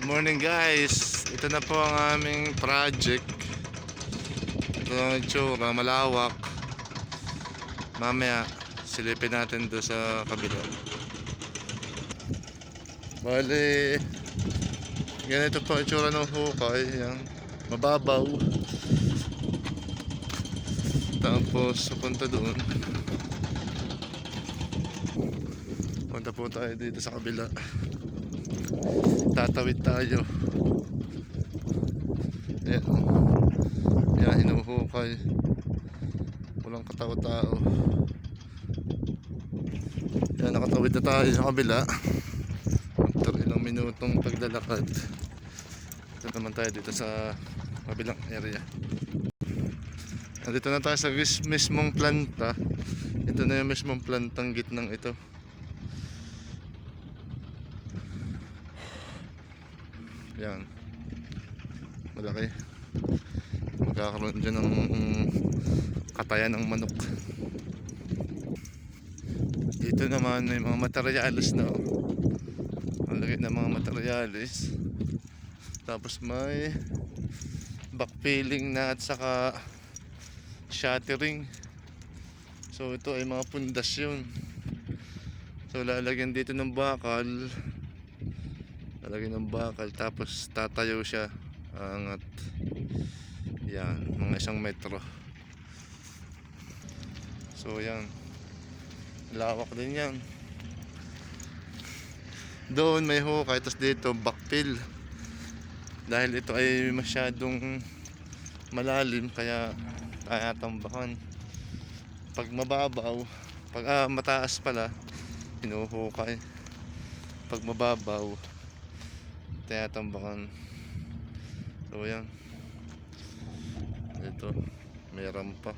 Morning guys, ito na po ang aming project. Ito ang itsura, malawak. Mamaya silipin natin doon sa kabila. Bale, ganito po ang itsura ng hukay. Yan, mababaw. Tapos punta doon. Punta po tayo dito sa kabila. Tatawid tayo. Ayan, yan, hinuhukay. Walang katao-tao. Yan, nakatawid na tayo sa kabila. After ilang minutong paglalakad, ito naman tayo dito sa kabilang area. Nandito na tayo sa mismong planta. Ito na yung mismong plantang gitnang ito. Yan, malaki. Magkakaroon dyan ng katayan ng manok. Dito naman may mga materialis na ang lagay ng mga materialis. Tapos may backfilling na at saka shattering. So ito ay mga pundasyon. So lalagyan dito ng bakal. Lalagyan ng bakal tapos tatayo siya angat. Yan, mga 1 metro. So yan, lawak din yan. Doon may hukay, tapos dito backfill. Dahil ito ay masyadong malalim kaya tatambakan. Pag mababaw, pag mataas pala, hinuhukay. Pag mababaw, tatambakan. So yan, ito may rampa.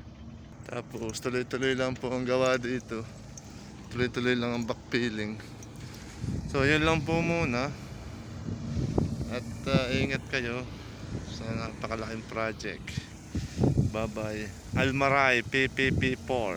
Tapos tuloy-tuloy lang po ang gawa dito. Tuloy-tuloy lang ang backfilling. So yun lang po muna. At ingat kayo sa napakalaking project. Bye bye. Almaray PPP4.